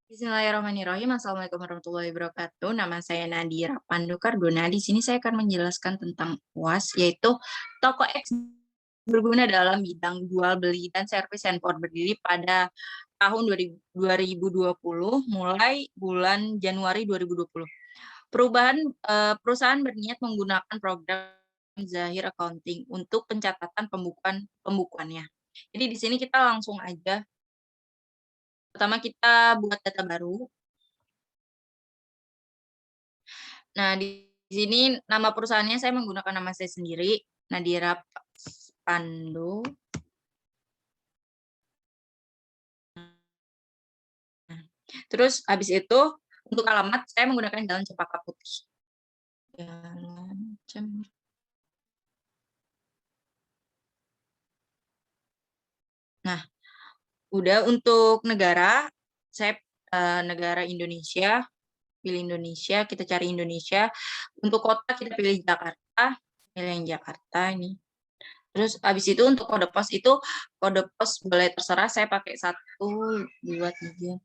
Bismillahirrahmanirrahim. Assalamualaikum warahmatullahi wabarakatuh. Nama saya Nadira Pandukardona. Di sini saya akan menjelaskan tentang UAS, yaitu toko X berguna dalam bidang jual beli dan servis handphone, berdiri pada tahun 2020 mulai bulan Januari 2020. Perusahaan berniat menggunakan program Zahir Accounting untuk pencatatan pembukuannya. Jadi di sini kita langsung aja. Pertama kita buat data baru. Nah, di sini nama perusahaannya saya menggunakan nama saya sendiri, Nadira Pandu. Terus habis itu untuk alamat saya menggunakan Jalan Cempaka Putih. Nah, udah untuk negara, saya negara Indonesia, pilih Indonesia, kita cari Indonesia. Untuk kota kita pilih Jakarta, pilih yang Jakarta ini. Terus habis itu untuk kode pos itu, kode pos boleh terserah, saya pakai 1, 2, 3,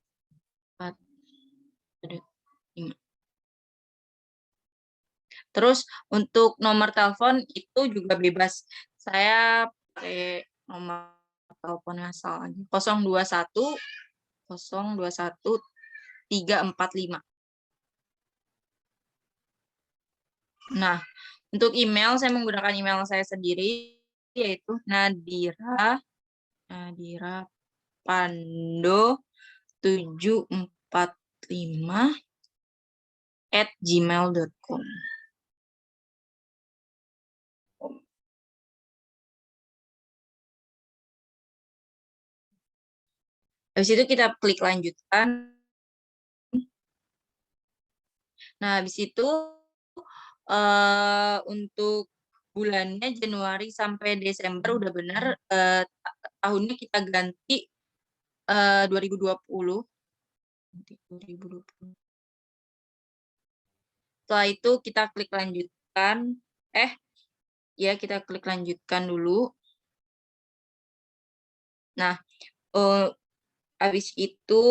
4, 5. Terus untuk nomor telepon itu juga bebas. Saya pakai nomor telepon asal aja. 021 021 345. Nah, untuk email saya menggunakan email saya sendiri, yaitu Nadira Pando 745@gmail.com. Habis itu kita klik lanjutkan. Nah, habis itu untuk bulannya Januari sampai Desember udah benar, tahunnya kita ganti 2020. Setelah itu kita klik lanjutkan. Ya kita klik lanjutkan dulu. Nah, habis itu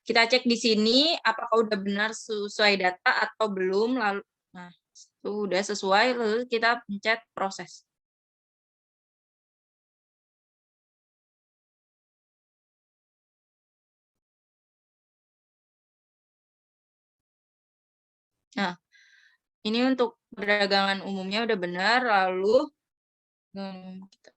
kita cek di sini apakah udah benar sesuai data atau belum. Lalu, nah itu udah sesuai, lalu kita pencet proses. Nah, ini untuk perdagangan umumnya udah benar, lalu kita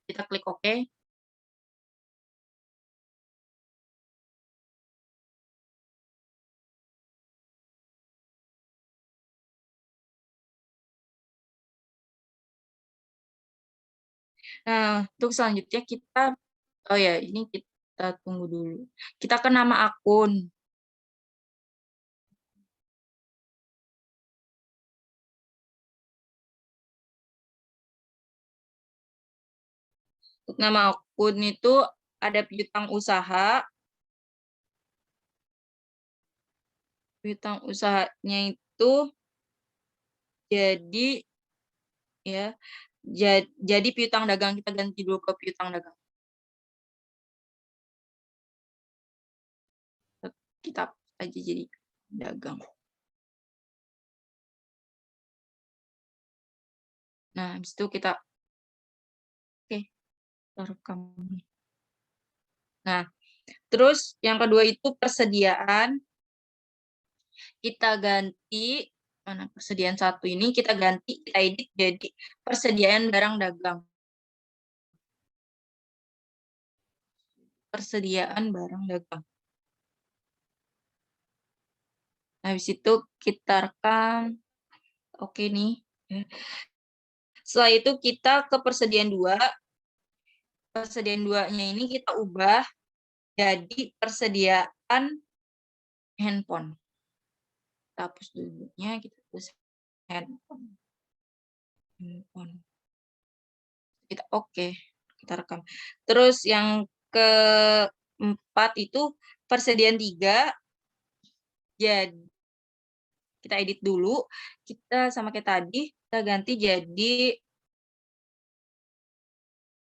kita klik OK. Nah, untuk selanjutnya ini kita tunggu dulu. Kita ke nama akun. Untuk nama akun itu ada piutang usaha. Piutang usahanya itu jadi piutang dagang, kita ganti dulu ke piutang dagang. Kita aja jadi dagang. Nah, habis itu kita rekam. Nah, terus yang kedua itu persediaan. Kita ganti, mana persediaan 1 ini, kita ganti, kita edit jadi persediaan barang dagang. Persediaan barang dagang. Habis itu kita rekam. Oke nih. Setelah itu kita ke persediaan 2. Persediaan 2-nya ini kita ubah jadi persediaan handphone. Kita hapus dulunya, kita tulis handphone. Kita oke, kita rekam. Terus yang keempat itu persediaan 3. Jadi kita edit dulu. Kita sama kayak tadi, kita ganti jadi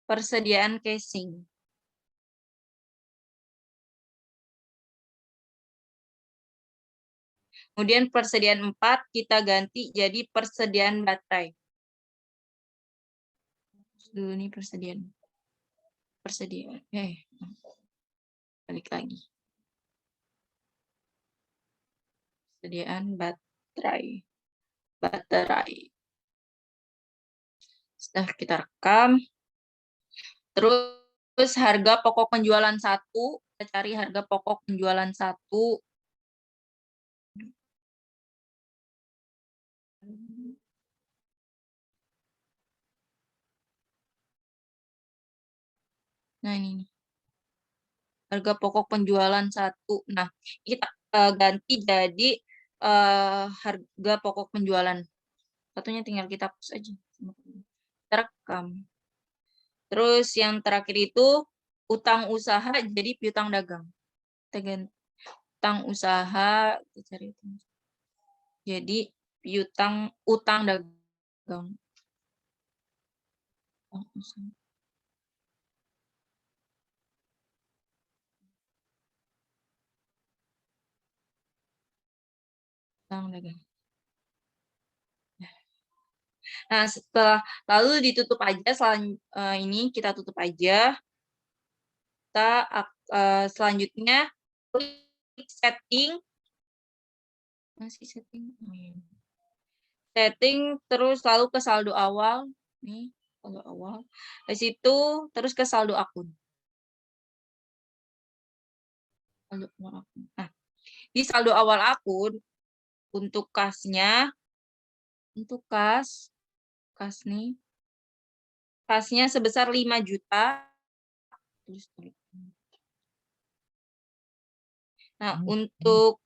persediaan casing. Kemudian persediaan 4 kita ganti jadi persediaan baterai. Dulu nih persediaan. Balik lagi. Persediaan baterai. Sudah kita rekam. Terus harga pokok penjualan 1, kita cari harga pokok penjualan 1. Nah, ini nih. Harga pokok penjualan 1. Nah, kita ganti jadi harga pokok penjualan. Satunya tinggal kita hapus aja. Kita rekam. Terus yang terakhir itu utang usaha jadi piutang dagang. Kita ganti utang usaha, kita cari utang. Jadi utang dagang. Utang dagang. Nah, lalu ditutup aja. Ini kita tutup aja. Kita selanjutnya klik setting. Masih setting. Setting terus lalu ke saldo awal. Nih, saldo awal. Dari situ terus ke saldo akun. Nah, di saldo awal akun untuk kasnya, untuk kas nih, kasnya sebesar 5 juta. Nah, untuk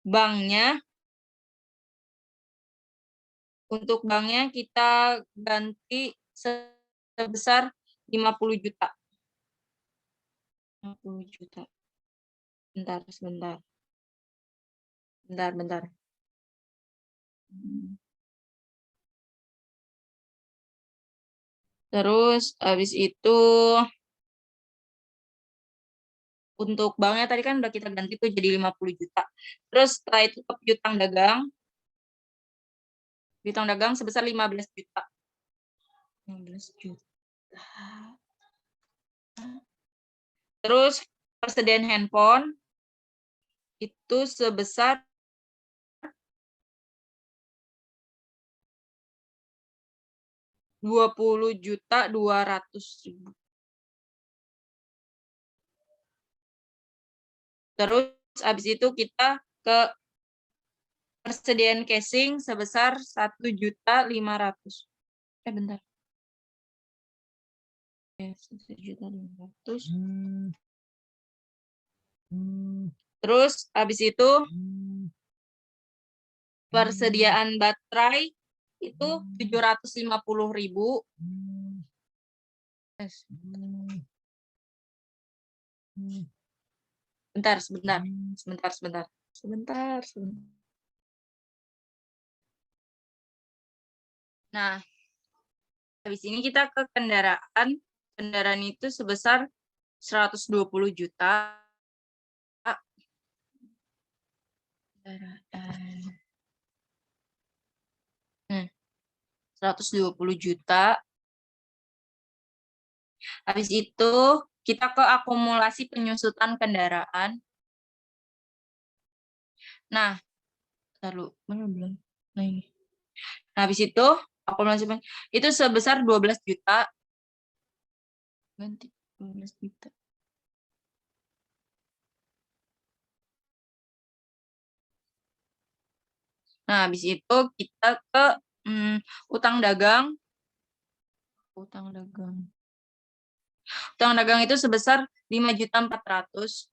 banknya kita ganti sebesar 50 juta. 50 juta. Sebentar. Terus habis itu untuk banknya tadi kan udah kita ganti tuh jadi 50 juta. Terus setelah itu ke piutang dagang sebesar 15 juta. 15 juta. Terus persediaan handphone itu sebesar 20.200.000. Terus habis itu kita ke persediaan casing sebesar 1.500.000. Bentar. 1.500.000. Terus habis itu persediaan baterai itu 750.000. Sebentar. Nah, habis ini kita ke kendaraan. Kendaraan itu sebesar 120 juta. Kendaraan. 120 juta. Habis itu kita ke akumulasi penyusutan kendaraan. Nah, belum. Nah, ini. Nah, habis itu akumulasi itu sebesar 12 juta. Ganti 12 juta. Nah, habis itu kita ke utang dagang. Utang dagang. Utang dagang itu sebesar 5.400.000.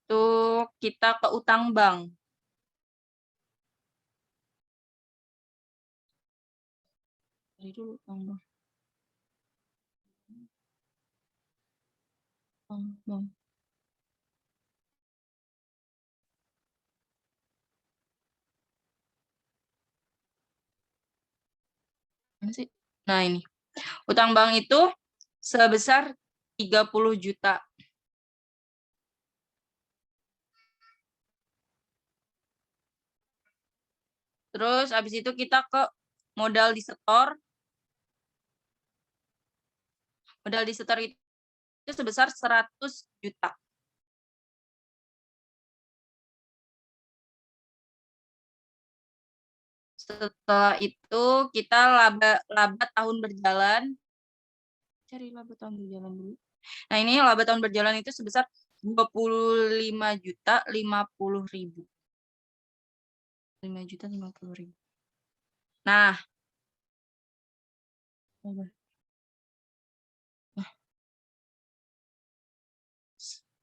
Untuk kita ke utang bank. Jadi dulu utang bank. Utang bank. Nah, ini. Utang bank itu sebesar 30 juta. Terus habis itu kita ke modal di setor. Modal di setor itu sebesar 100 juta. Setelah itu kita laba tahun berjalan. Cari laba tahun berjalan dulu. Nah, ini laba tahun berjalan itu sebesar 25.050.000. 5.050.000. Nah,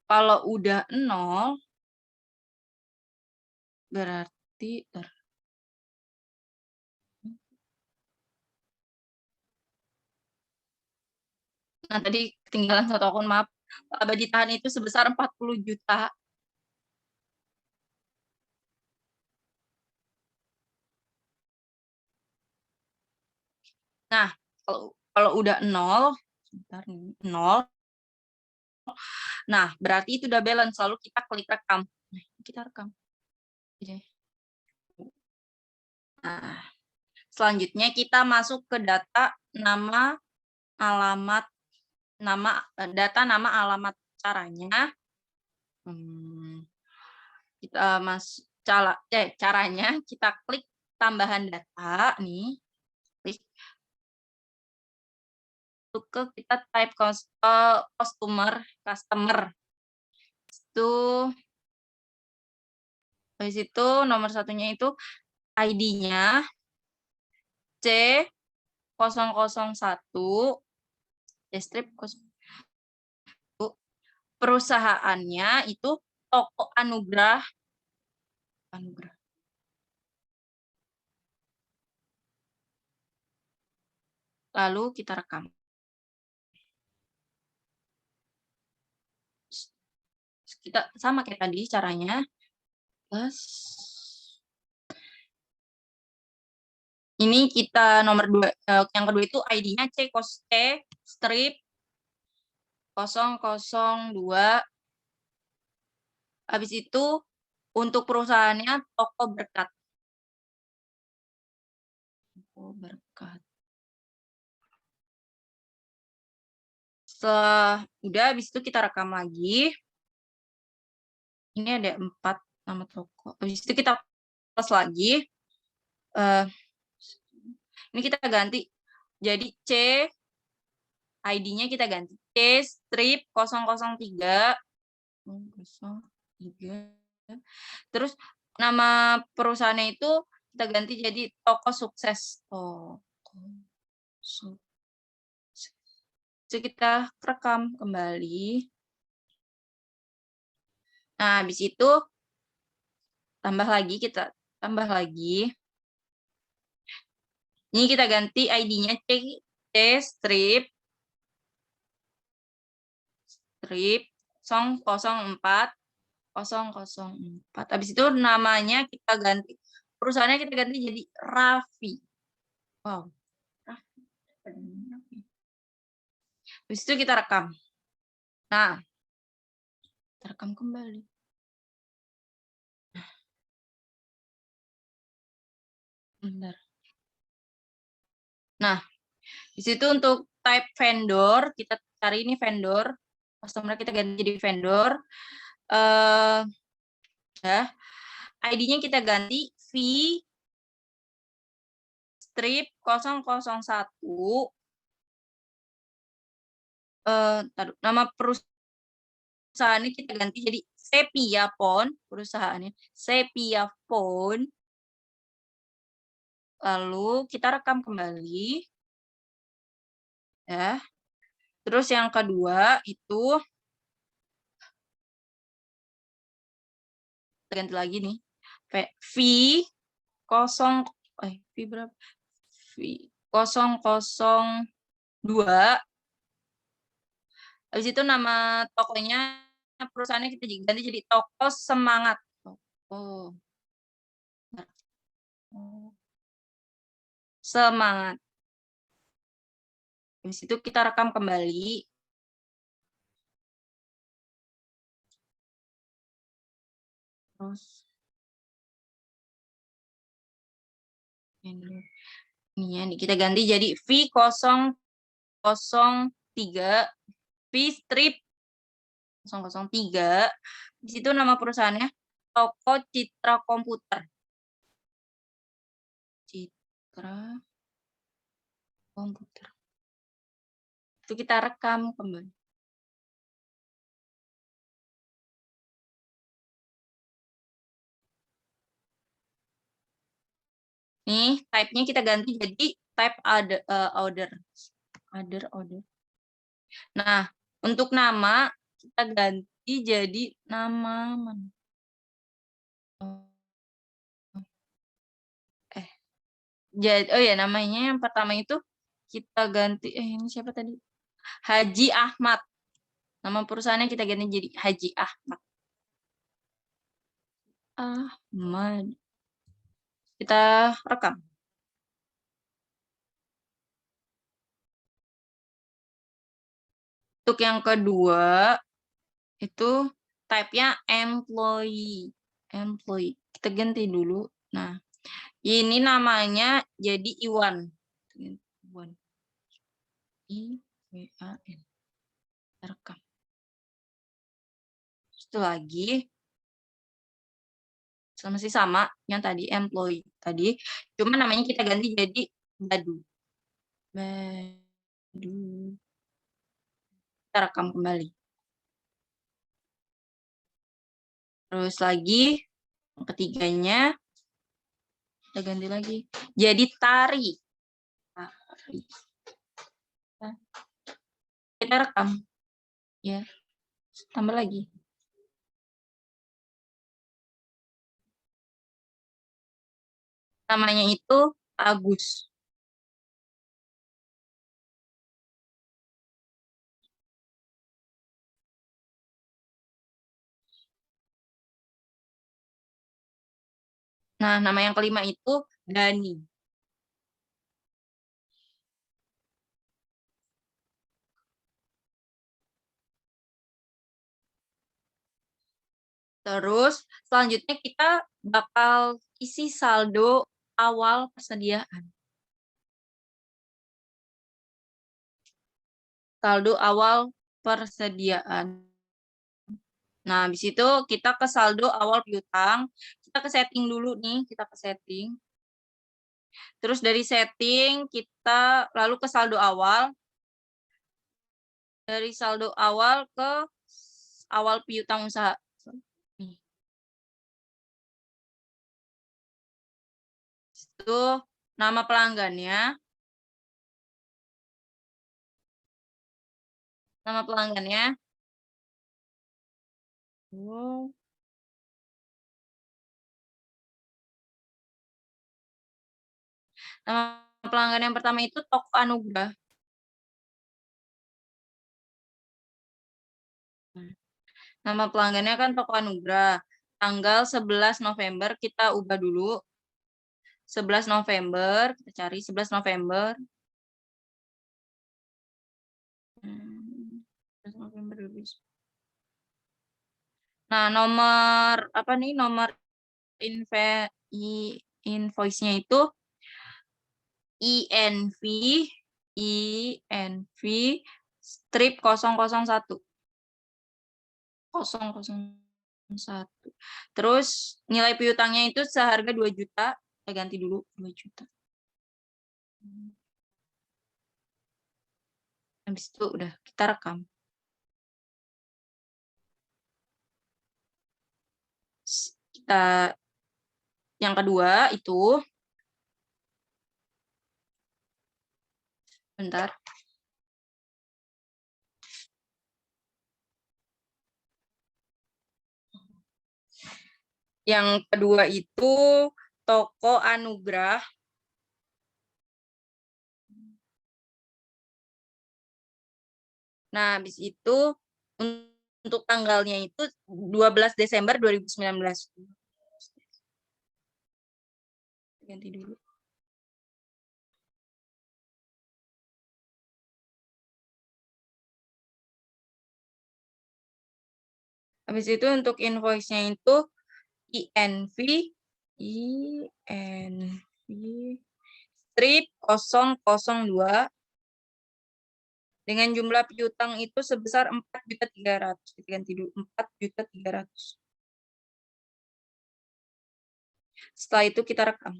kalau udah 0 berarti nah, tadi ketinggalan 1 akun, maaf. Laba ditahan itu sebesar 40 juta. Nah, kalau udah 0, sebentar nih, 0. Nah, berarti itu udah balance. Lalu kita klik rekam. Nah, kita rekam. Oke. Nah, selanjutnya kita masuk ke data nama, alamat, data nama, alamat. Caranya kita caranya kita klik tambahan data nih. Klik ke kita type customer itu habis itu nomor satunya itu ID-nya C001 strip 01. Perusahaannya itu Toko Anugrah. Lalu kita rekam. Kita sama kayak tadi caranya. Plus ini kita nomor 2, yang kedua itu ID-nya C strip 002. Habis itu untuk perusahaannya Toko Berkat. Toko Berkat. Setelah udah, habis itu kita rekam lagi. Ini ada 4 nama toko. Habis itu kita plus lagi. Ini kita ganti. Jadi C, ID-nya kita ganti. C strip 003. 003. Terus nama perusahaannya itu kita ganti jadi Toko Sukses. Toko Sukses. Jadi kita rekam kembali. Nah, habis itu kita tambah lagi. Ini kita ganti ID-nya C strip 004. Habis itu namanya kita ganti. Perusahaannya kita ganti jadi Raffi. Wow. Raffi. Habis itu kita rekam. Nah, kita rekam kembali. Bentar. Nah, di situ untuk type vendor, kita cari ini vendor. Customer kita ganti jadi vendor. ID-nya kita ganti V strip 001. Nama perusahaan perusahaannya kita ganti jadi Sepia Phone, perusahaannya Sepia Phone. Lalu kita rekam kembali. Ya. Terus yang kedua itu ganti lagi nih. V 0 V berapa? V 002. Habis itu nama tokonya, perusahaannya kita ganti jadi Toko Semangat. Toko Semangat. Habis itu kita rekam kembali. Terus ini ya, kita ganti jadi V003, V strip 003. Di situ nama perusahaannya Toko Citra Komputer. Citra Komputer. Itu kita rekam kembali. Nih, type-nya kita ganti jadi type order. Order. Nah, untuk nama kita ganti jadi nama mana? Jadi, oh ya, namanya yang pertama itu kita ganti, ini siapa tadi? Haji Ahmad. Nama perusahaannya kita ganti jadi Haji Ahmad. Ahmad. Kita rekam. Untuk yang kedua, itu type-nya employee. Employee. Kita ganti dulu. Nah, ini namanya jadi Iwan. Iwan. I-W-A-N. Rekam. Itu lagi. Masih sama yang tadi, employee. Tadi. Cuma namanya kita ganti jadi Badu. Badu. Kita rekam kembali. Terus lagi, yang ketiganya, kita ganti lagi. Jadi Tari. Tari. Kita rekam. Ya. Tambah lagi. Namanya itu Agus. Nah, nama yang kelima itu Dani. Terus selanjutnya kita bakal isi saldo awal persediaan. Saldo awal persediaan. Nah, habis itu kita ke saldo awal piutang. Kita ke setting dulu nih, kita ke setting. Terus dari setting kita lalu ke saldo awal. Dari saldo awal ke awal piutang usaha. Nih. Itu nama pelanggannya. Nama pelanggannya. Nama pelanggan yang pertama itu Toko Anugrah. Nama pelanggannya kan Toko Anugrah. Tanggal 11 November kita ubah dulu. 11 November, kita cari 11 November. 11 November 2010. Nah, nomor apa nih? Nomor invoice-nya itu INV strip 001. 001. Terus nilai piutangnya itu seharga 2 juta. Kita ganti dulu 2 juta. Habis itu udah kita rekam. yang kedua itu, bentar. Yang kedua itu toko Anugrah. Nah, habis itu untuk tanggalnya itu 12 Desember 2019. Ganti dulu. Habis itu untuk invoice-nya itu INV strip 002 dengan jumlah piutang itu sebesar 4.300.000. Kita ganti dulu 4.300.000. Setelah itu kita rekam.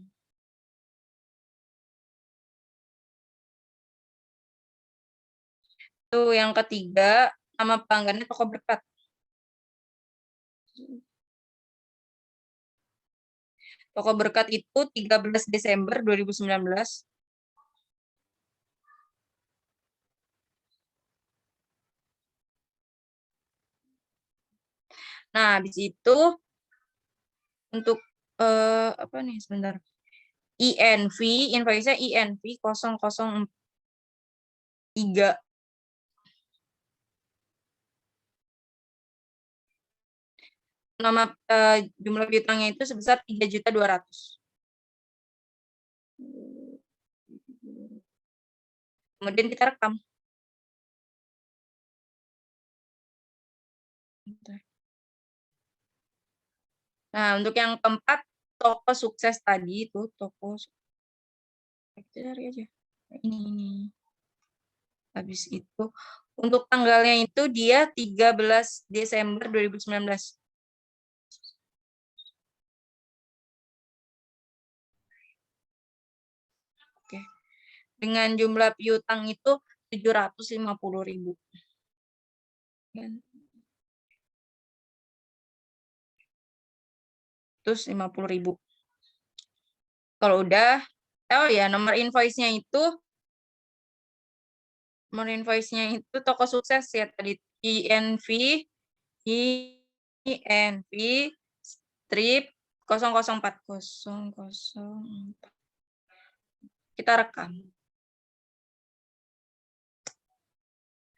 Tuh yang ketiga, nama pelanggannya Toko Berkat. Toko Berkat itu 13 Desember 2019. Nah, habis itu untuk apa nih sebentar. INV, invoice-nya INV 003. Nama jumlah piutangnya itu sebesar 3.200.000. Kemudian kita rekam. Nah, untuk yang keempat, toko sukses tadi itu toko cari aja. Ini. Habis itu untuk tanggalnya itu dia 13 Desember 2019. Oke. Dengan jumlah piutang itu 750.000. 750.000. Kalau udah, oh ya, nomor invoice-nya itu toko sukses ya tadi INV strip 004. Kita rekam.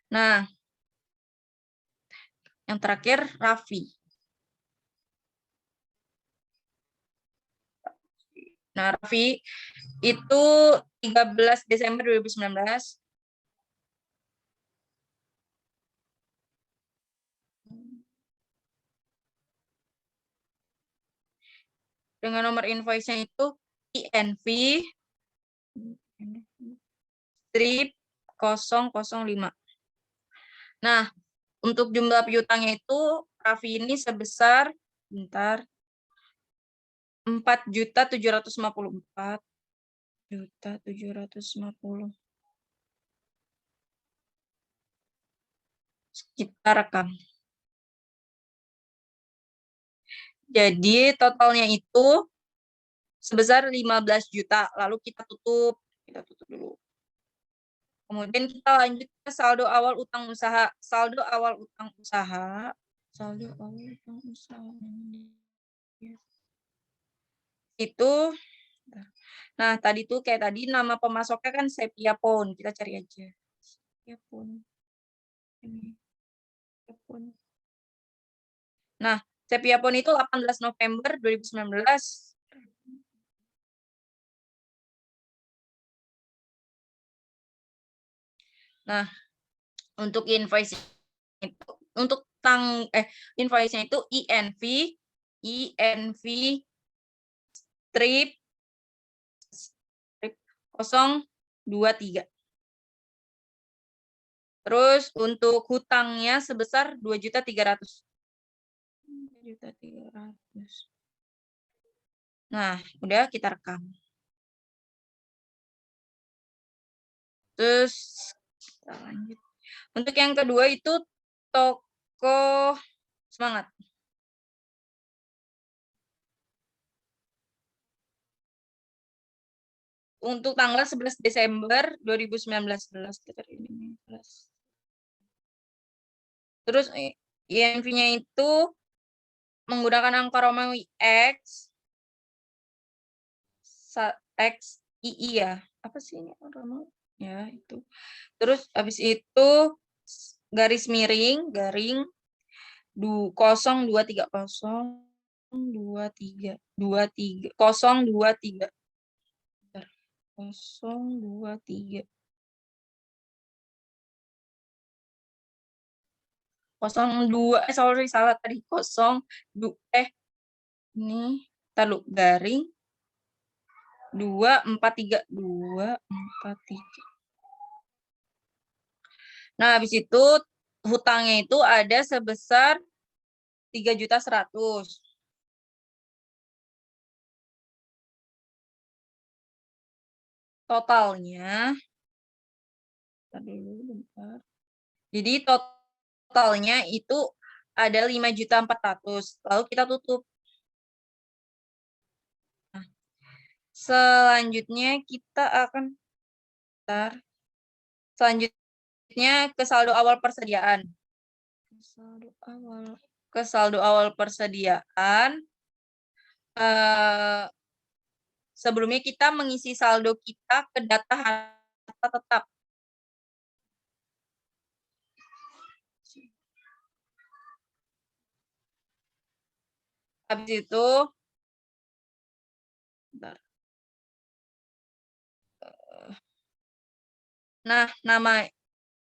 Nah, yang terakhir Raffi. Nah, Raffi itu 13 Desember 2019. Dengan nomor invoice-nya itu INV strip 005. Nah, untuk jumlah piutangnya itu Raffi ini sebesar 4.754.750. Kita rekam. Jadi totalnya itu sebesar 15 juta. Lalu kita tutup. Kita tutup dulu. Kemudian kita lanjut ke saldo awal utang usaha. Saldo awal utang usaha. Itu. Nah, tadi tuh kayak tadi nama pemasoknya kan Sepia Pon. Kita cari aja. Sepia Pon. Nah, Sepia Pon itu 18 November 2019. Nah, untuk invoice itu invoice-nya itu INV strip 023. Terus untuk hutangnya sebesar 2.300.000. Nah, udah kita rekam. Terus kita lanjut. Untuk yang kedua itu toko Semangat. untuk tanggal 11 Desember 2019. Terus IMV-nya itu menggunakan angka Romawi X XII ya. Apa sih ini Romawi? Ya, itu. Terus habis itu garis miring, garing 0230 023 023 02 sorry salah tadi 02 ini taruh garing 243. Nah, habis itu hutangnya itu ada sebesar 3.100.000. Totalnya, bentar. Jadi totalnya itu ada 5.400.000. Lalu kita tutup. Nah, selanjutnya kita akan selanjutnya ke saldo awal persediaan. Ke saldo awal persediaan. Sebelumnya kita mengisi saldo kita ke data harta tetap. Habis itu, bentar. Nah,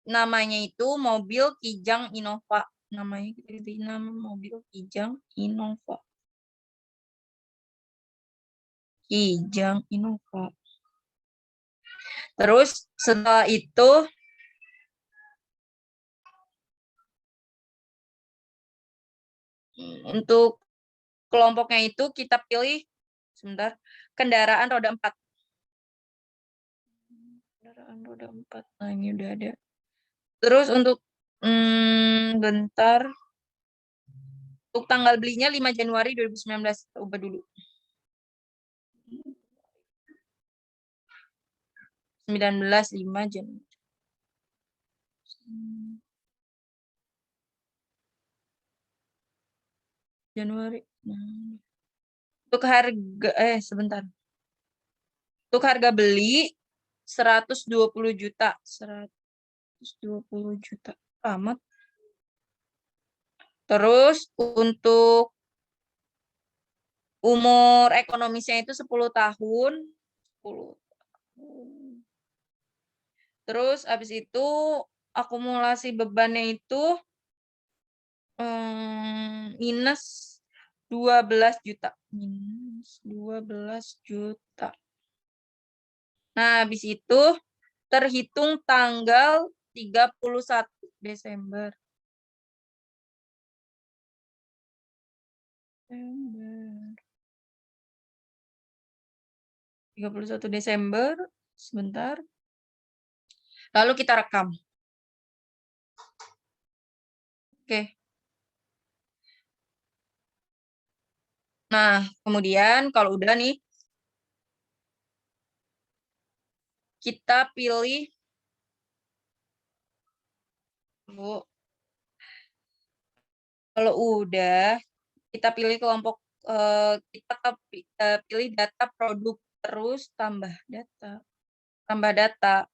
namanya itu mobil Kijang Innova. Namanya nama mobil Kijang Innova. Kijang Innova. Terus setelah itu untuk kelompoknya itu kita pilih sebentar kendaraan roda 4. Kendaraan roda 4. Nah, ini udah ada. Terus untuk bentar. Untuk tanggal belinya 5 Januari 2019. Kita ubah dulu. 5 Januari. Januari. Untuk harga sebentar. Untuk harga beli 120 juta. 120 juta. Amat. Terus untuk umur ekonomisnya itu 10 tahun. 10 tahun. Terus habis itu akumulasi bebannya itu minus 12 juta. Minus 12 juta. Nah, habis itu terhitung tanggal 31 Desember. 31 Desember, sebentar. Lalu kita rekam. Oke. Nah, kemudian kalau udah nih, kita pilih Bu. Kalau udah, kita pilih kelompok kita pilih data produk terus tambah data. Tambah data.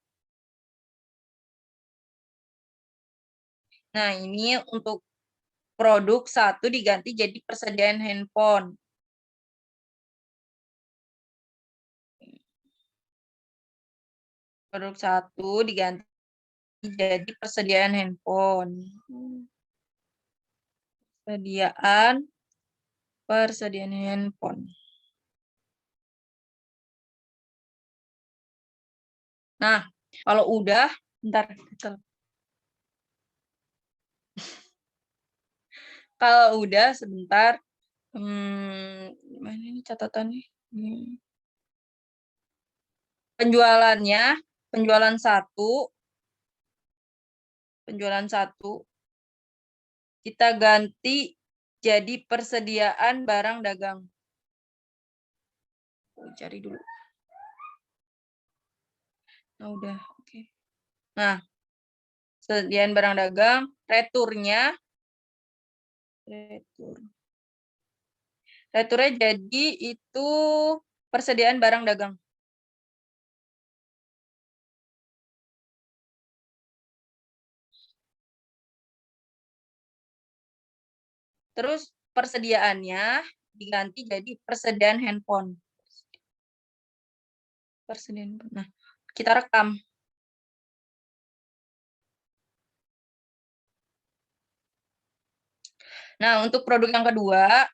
Nah, ini untuk produk 1 diganti jadi persediaan handphone. Produk 1 diganti jadi persediaan handphone. Persediaan handphone. Nah, kalau udah, bentar. Kalau udah, sebentar. Mana ini catatannya? Penjualannya, penjualan 1, kita ganti jadi persediaan barang dagang. Cari dulu. Nah, udah, oke. Nah, persediaan barang dagang, returnya, returnya jadi itu persediaan barang dagang. Terus persediaannya diganti jadi persediaan handphone. Persediaan. Nah, kita rekam. Nah, untuk produk yang kedua,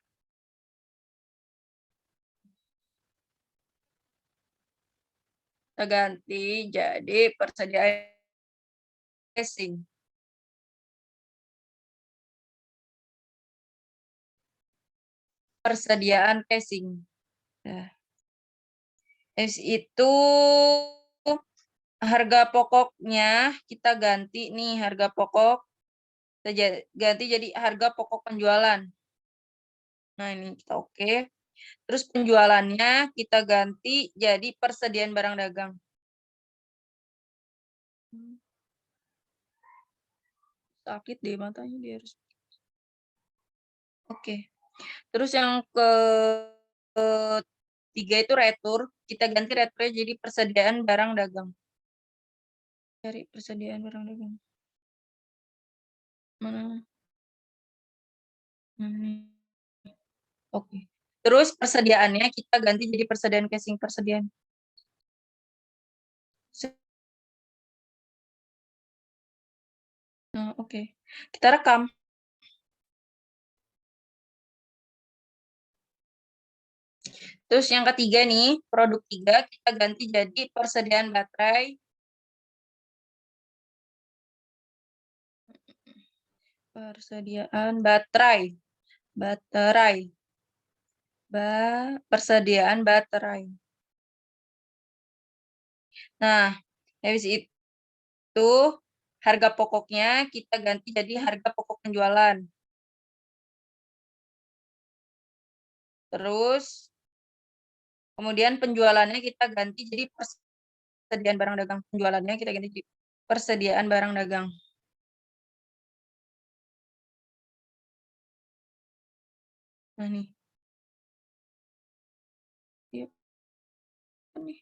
kita ganti jadi persediaan casing. Persediaan casing. Nah, itu harga pokoknya kita ganti nih, harga pokok kita ganti jadi harga pokok penjualan. Nah, ini kita oke. Terus penjualannya kita ganti jadi persediaan barang dagang. Sakit deh matanya dia harus. Oke. Terus yang ketiga itu retur. Kita ganti returnya jadi persediaan barang dagang. Cari persediaan barang dagang. Mana? Oke. Terus persediaannya kita ganti jadi persediaan casing persediaan. Nah, oke. Kita rekam. Terus yang ketiga nih, produk 3 kita ganti jadi persediaan baterai. Persediaan baterai. Persediaan baterai. Nah, habis itu harga pokoknya kita ganti jadi harga pokok penjualan. Terus kemudian penjualannya kita ganti jadi persediaan barang dagang. Penjualannya kita ganti jadi persediaan barang dagang. Nah, nih. Yuk. Nih.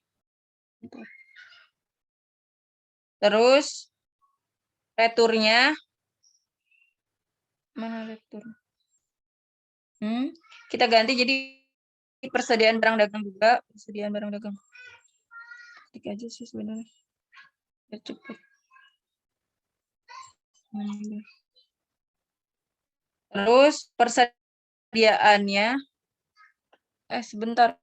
Terus returnya mana retur? Kita ganti jadi persediaan barang dagang juga, persediaan barang dagang. Ketik aja sih sebenarnya. Biar cepet. Terus persediaannya sebentar.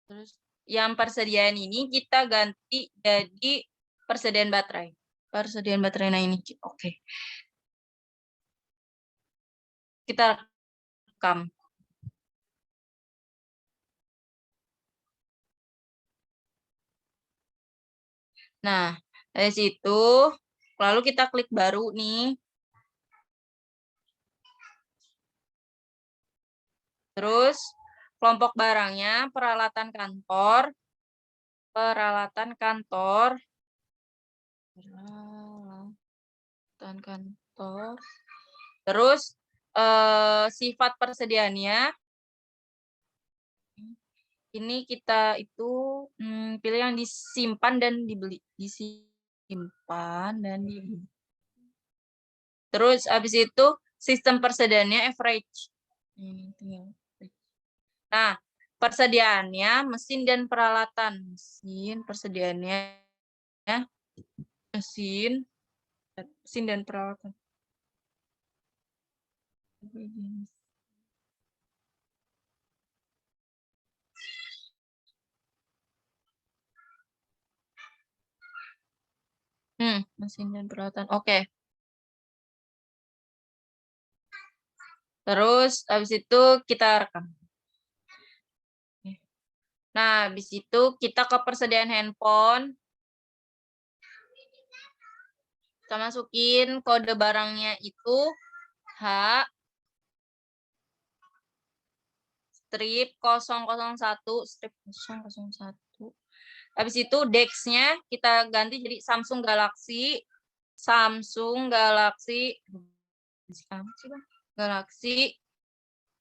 Terus yang persediaan ini kita ganti jadi persediaan baterai. Persediaan baterai nah ini. Oke. Kita rekam. Nah, dari situ lalu kita klik baru nih. Terus kelompok barangnya peralatan kantor. Peralatan kantor. Terus sifat persediaannya ini kita itu pilih yang disimpan dan dibeli. Disimpan dan dibeli. Terus habis itu sistem persediaannya average. Nah, persediaannya mesin dan peralatan. Persediaannya mesin dan peralatan. Mesin dan peralatan. Oke. Terus habis itu kita rekam. Nah, habis itu kita ke persediaan handphone. Kita masukin kode barangnya itu H strip 001 strip 001. Habis itu Dex-nya kita ganti jadi Samsung Galaxy Galaxy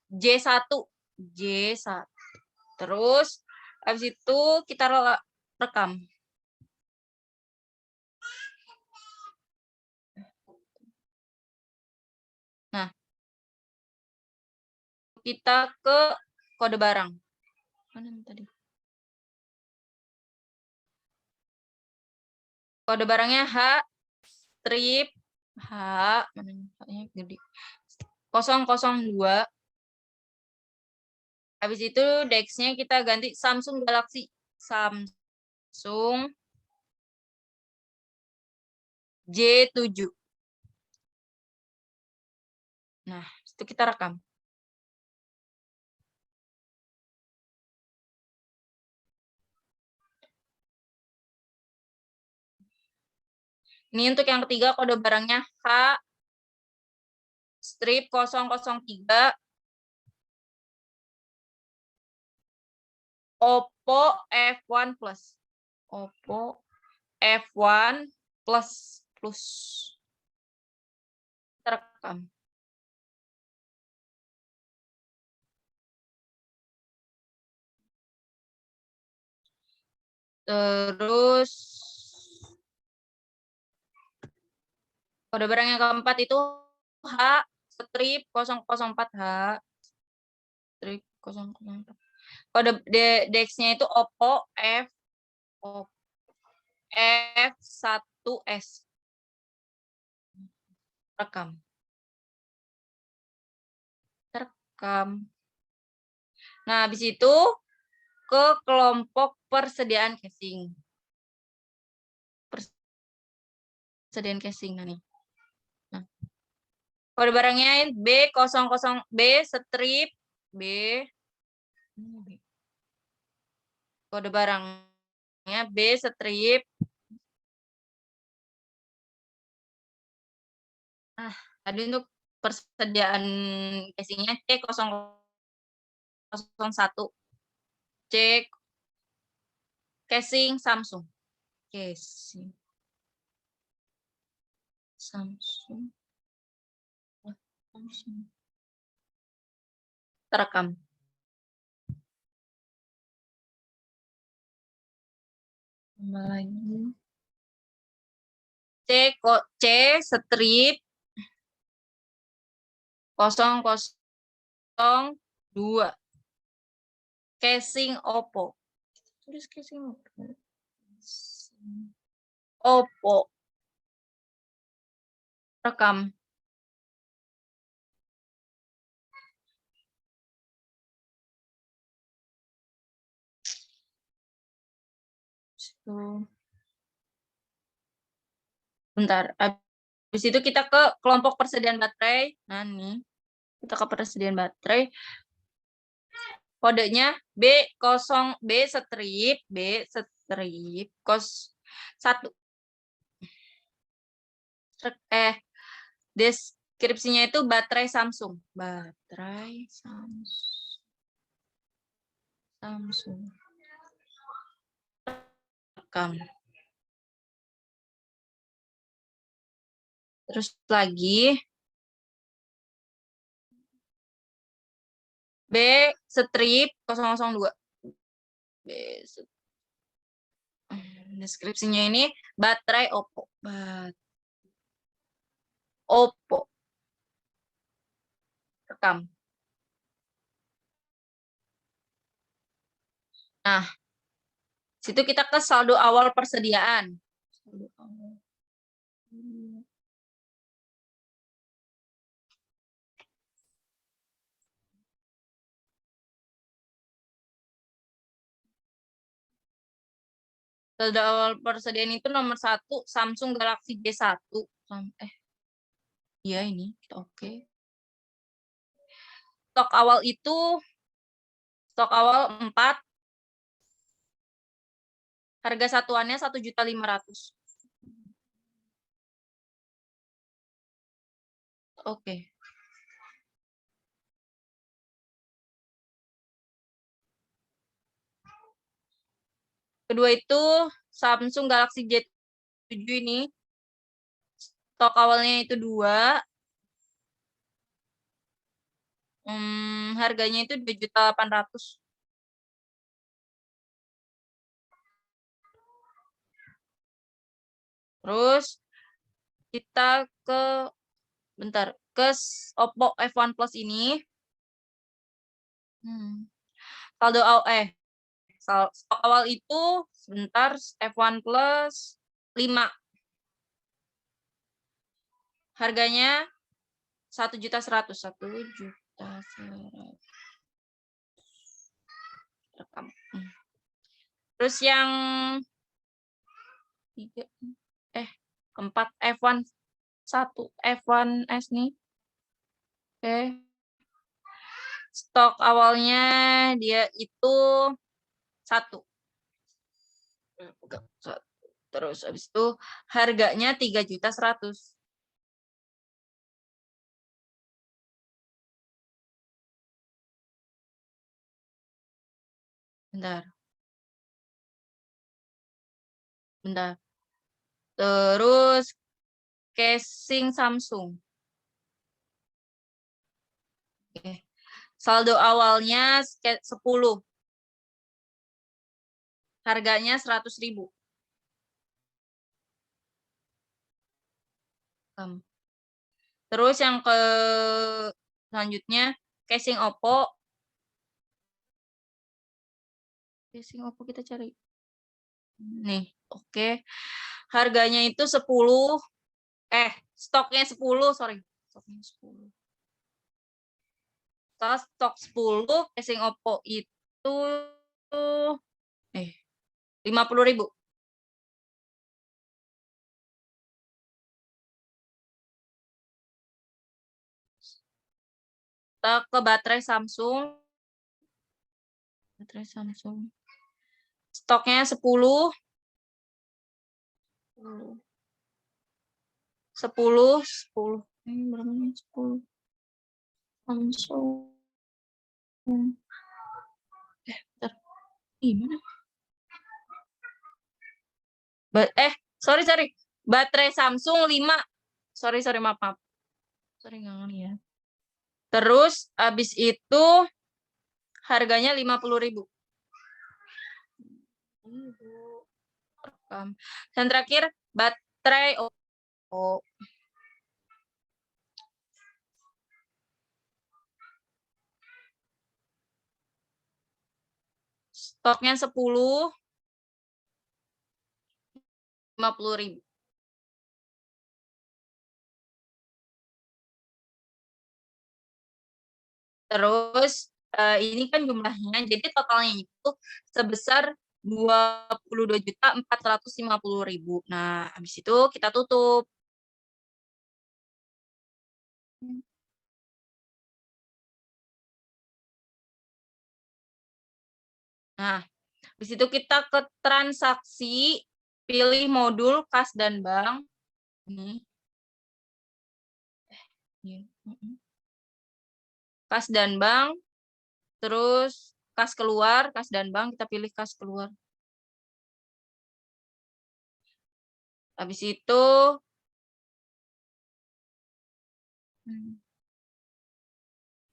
J1. Terus habis itu kita rekam. Nah, kita ke kode barang. Mana tadi? Kode barangnya H strip H mana H-nya gede. 002. Habis itu Dex-nya kita ganti Samsung Galaxy J7. Nah, itu kita rekam. Ini untuk yang ketiga kode barangnya H strip 003 Oppo F1 Plus. Oppo F1 Plus. Terekam. Terus kode barang yang keempat itu H strip 004 H strip 004. Kode Dex-nya itu Oppo F1S. Rekam. Nah, habis itu ke kelompok persediaan casing. Persediaan casing nih. Nah, kode barangnya B00B strip B. Kode barangnya B strip. Tadi untuk persediaan casingnya C001. Cek casing Samsung. Casing Samsung. Terekam. Lagi. C strip 002. Casing Oppo. Tulis casing Oppo. Rekam. Bentar. Habis itu kita ke kelompok persediaan baterai. Nah, nih. Kita ke persediaan baterai. Kodenya B strip 1. Deskripsinya itu baterai Samsung. Baterai Samsung. Rekam. Terus lagi B strip 002. Deskripsinya ini baterai Oppo. Oppo. Rekam. Nah, situ kita ke saldo awal persediaan. Saldo awal persediaan itu nomor 1 Samsung Galaxy J1. Iya ini, oke. Stok awal 4, harga satuannya 1.500.000. Oke. Kedua itu Samsung Galaxy J7 ini. Stok awalnya itu 2. Harganya itu 2.800.000. Terus kita ke Oppo F1 Plus ini. Stok awal itu F1 Plus 5. Harganya 1.100.000. 1.100.000. Rekam. Terus yang keempat F1 S nih. Oke. Stok awalnya dia itu 1. Terus habis itu harganya 3.100.000. Bentar. Terus casing Samsung. Oke. Saldo awalnya 10. Harganya 100.000. Terus yang selanjutnya casing Oppo. Casing Oppo kita cari. Nih, oke. Harganya itu 10. Stoknya 10, sorry. Stoknya 10. Stok 10, casing Oppo itu 50.000. Kita ke baterai Samsung. Stoknya 10. 10. Ini berapa nih? 10. Samsung. Bentar. Gimana? Sorry. Baterai Samsung 5. Sorry, maaf. Sorry, nggak ngeliat ya. Terus, habis itu, harganya 50.000. Dan terakhir, baterai Oppo. Stoknya 10. 50.000. Terus ini kan jumlahnya, jadi totalnya itu sebesar 22.450.000. Nah, habis itu kita tutup. Nah, habis itu kita ke transaksi, pilih modul kas dan bank. Ini. Kas dan bank, terus kas keluar, kas dan bank, kita pilih kas keluar. Habis itu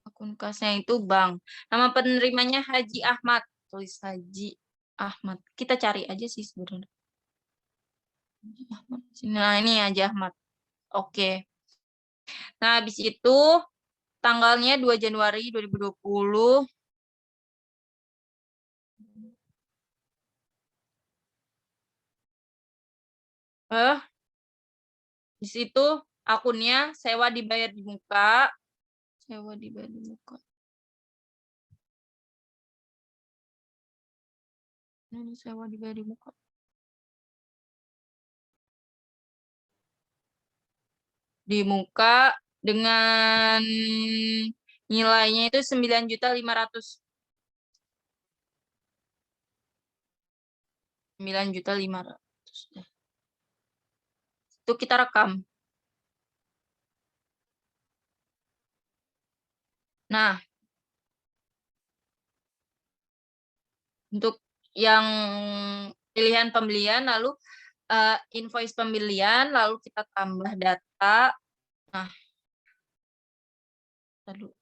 akun kasnya itu bank. Nama penerimanya Haji Ahmad. Tulis Haji Ahmad. Kita cari aja sih sebenarnya. Nah, ini Haji Ahmad. Oke. Nah, habis itu tanggalnya 2 Januari 2020. Di situ akunnya sewa dibayar di muka. Sewa dibayar di muka. Ini sewa dibayar di muka. di muka dengan nilainya itu 9.500.000. 9.500.000. Itu kita rekam. Nah, untuk yang pilihan pembelian, lalu invoice pembelian, lalu kita tambah data. Nah, lalu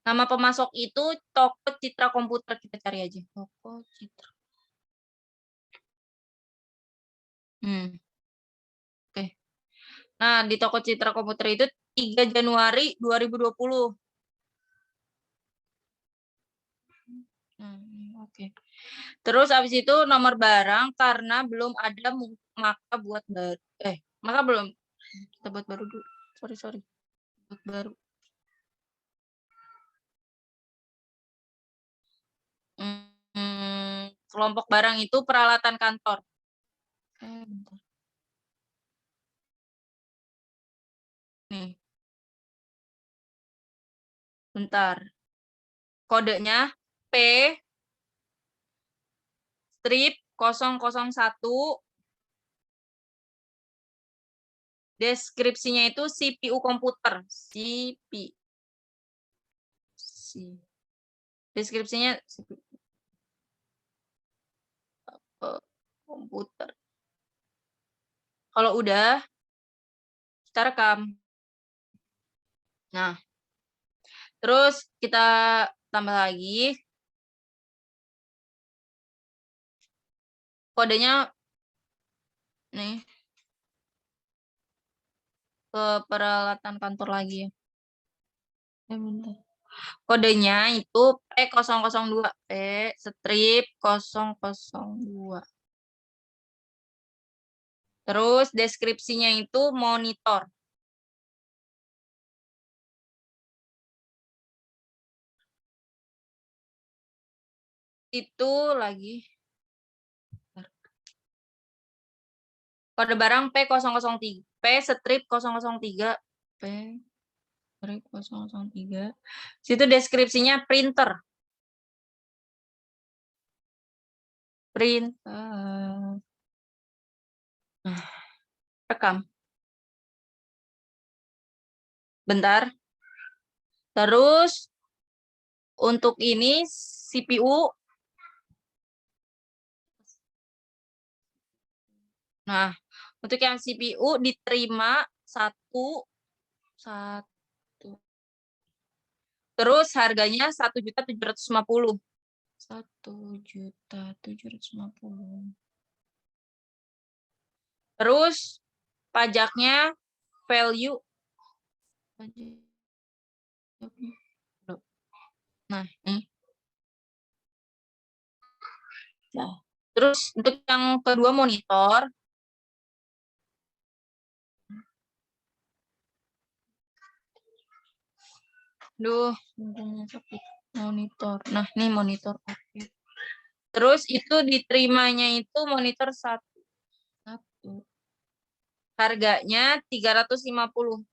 nama pemasok itu toko Citra Komputer, kita cari aja. Toko Citra. Oke. Nah, di toko Citra Komputer itu 3 Januari 2020. Oke. Terus habis itu nomor barang karena belum ada maka buat baru. Maka belum. Kita buat baru dulu. Sorry. Buat baru. Kelompok barang itu peralatan kantor. Bentar. Nih. Bentar. Kodenya P strip 001. Deskripsinya itu CPU komputer. Deskripsinya CPU komputer. Kalau udah, kita rekam. Nah, terus kita tambah lagi. Kodenya nih ke peralatan kantor lagi ya. Bentar. Kodenya itu P002. P strip 002. Terus deskripsinya itu monitor. Itu lagi. Kode barang P003. P strip 003. P strip 003. Situ deskripsinya printer. Printer. Nah, rekam. Bentar. Terus untuk ini CPU. Nah, untuk yang CPU diterima 1. Terus harganya 1.750.000. 1.750.000. Terus pajaknya value. Nah, ini. Nah, terus untuk yang kedua monitor. Monitor. Nah, ini monitor. Oke. Terus itu diterimanya itu monitor 1. Harganya 350.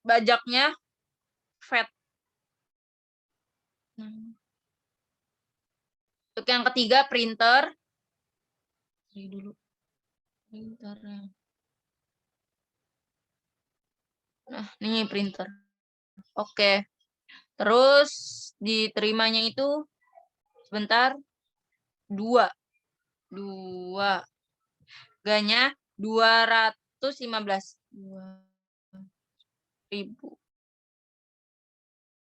Bajaknya VAT. Untuk yang ketiga printer. Dulu. Printernya. Nah, ini printer. Oke. Terus diterimanya itu sebentar 2. Harganya 215.000.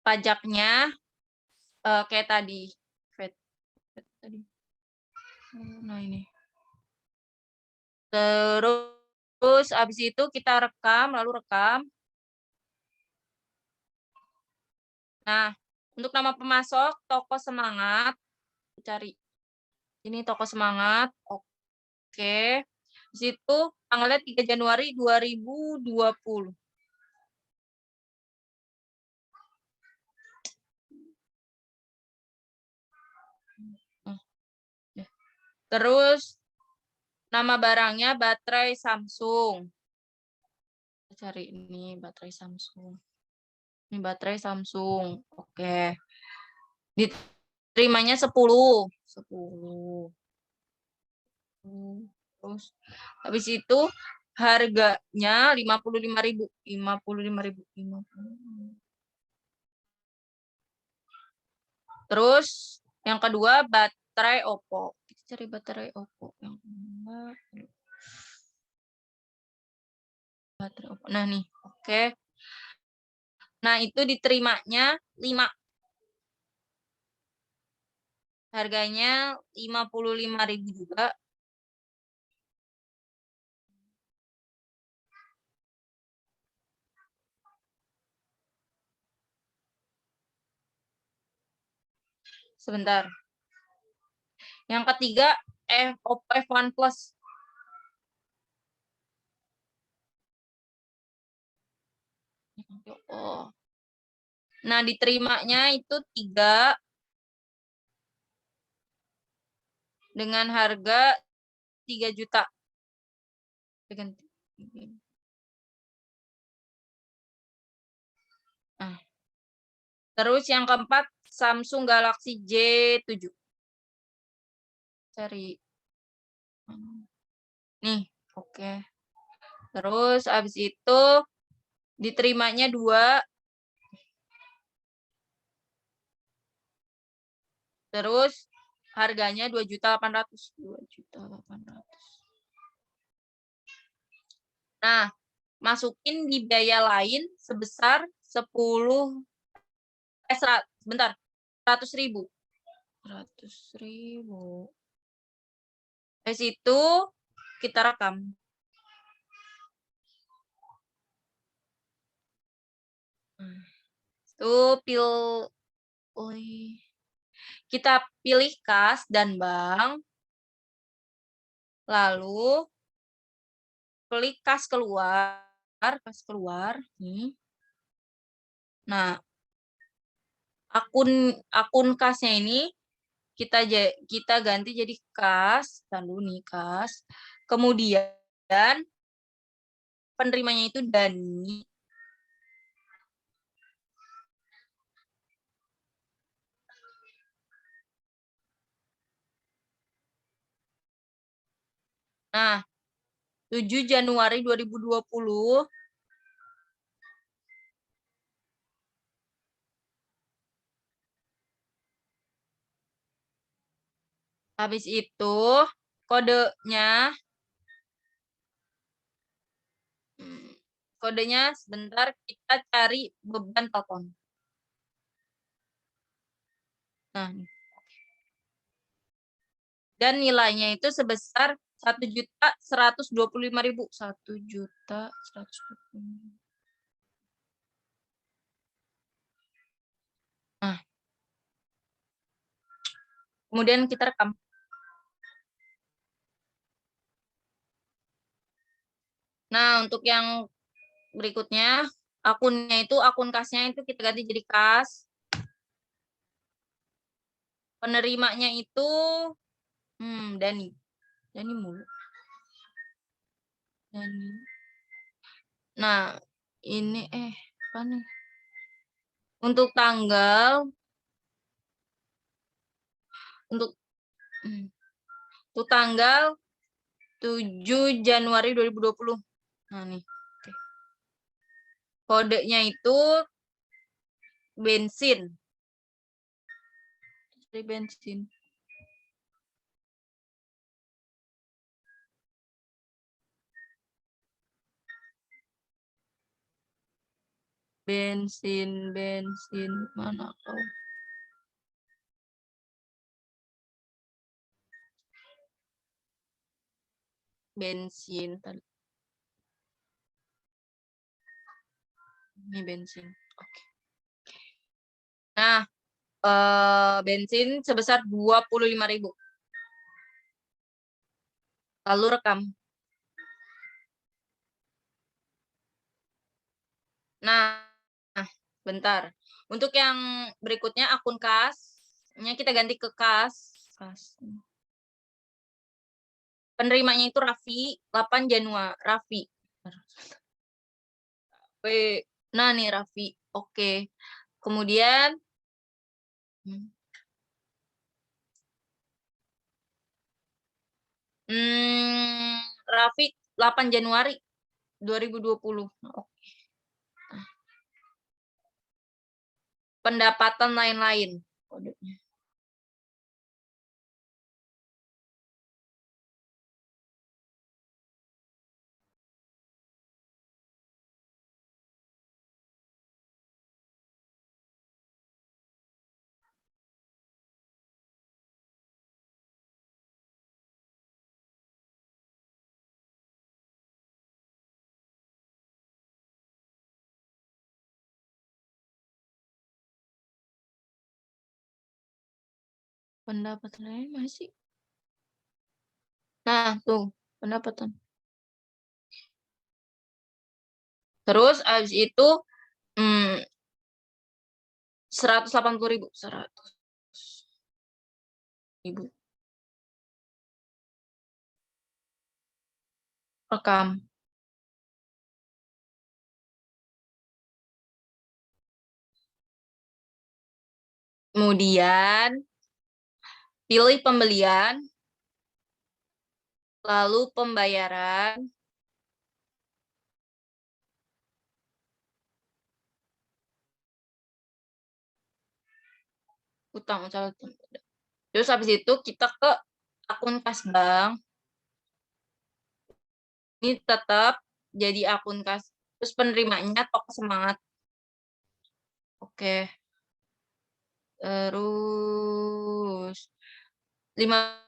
Pajaknya kayak tadi. Nah, ini. Terus abis itu kita rekam, lalu rekam. Nah, untuk nama pemasok Toko Semangat, cari. Ini Toko Semangat. Oke. Di situ tanggalnya 3 Januari 2020. Terus nama barangnya baterai Samsung. Cari ini baterai Samsung. Ini baterai Samsung. Oke. Diterimanya 10. 10. Terus habis itu harganya 55.000. 55.000. Terus yang kedua baterai Oppo. Kita cari baterai Oppo yang baterai Oppo. Nah nih, oke. Nah itu diterimanya 5. Harganya 55.000 juga. Sebentar. Yang ketiga Oppo F1 Plus. Oh. Nah, diterimanya itu 3 dengan harga 3 juta. Nah. Terus yang keempat Samsung Galaxy J7. Cari. Nih, oke. Terus habis itu diterimanya 2. Terus harganya 2.800.000. 2.800.000. Nah, masukin di biaya lain sebesar 10 sebentar. 100.000. 100.000. Dari situ kita rekam. Itu kita pilih kas dan bank. Lalu klik kas keluar, nih. Nah, akun kasnya ini kita ganti jadi kas, dan dulu nih kas. Kemudian penerimanya itu Dani. Nah, 7 Januari 2020 habis itu kodenya sebentar kita cari beban telepon. Nah, dan nilainya itu sebesar 1.125.000. 1.125.000. Nah, kemudian kita rekam. Nah, untuk yang berikutnya, akunnya itu, akun kasnya itu kita ganti jadi kas. Penerimanya itu Dani. Dani mulu. Dani. Nah, ini apa nih? Untuk tanggal 7 Januari 2020. Nah, nih. Oke. Kodenya itu bensin. Dari bensin. Bensin mana kau? Bensin tadi. Ini bensin. Oke. Nah, bensin sebesar 25.000. Lalu rekam. Nah, bentar. Untuk yang berikutnya akun kasnya kita ganti ke kas. Penerimanya itu Raffi, 8 Januari. Raffi. Nah nih Raffi. Oke. Kemudian Raffi 8 Januari 2020. Oke. Pendapatan lain-lain. Kodenya. Pendapatan lain masih. Nah, tuh, pendapatan. Terus abis itu 180.000. 100.000. Rekam. Kemudian pilih pembelian, lalu pembayaran, utang. Terus habis itu kita ke akun kas bank. Ini tetap jadi akun kas. Terus penerimanya Toko Semangat. Oke. Terus 15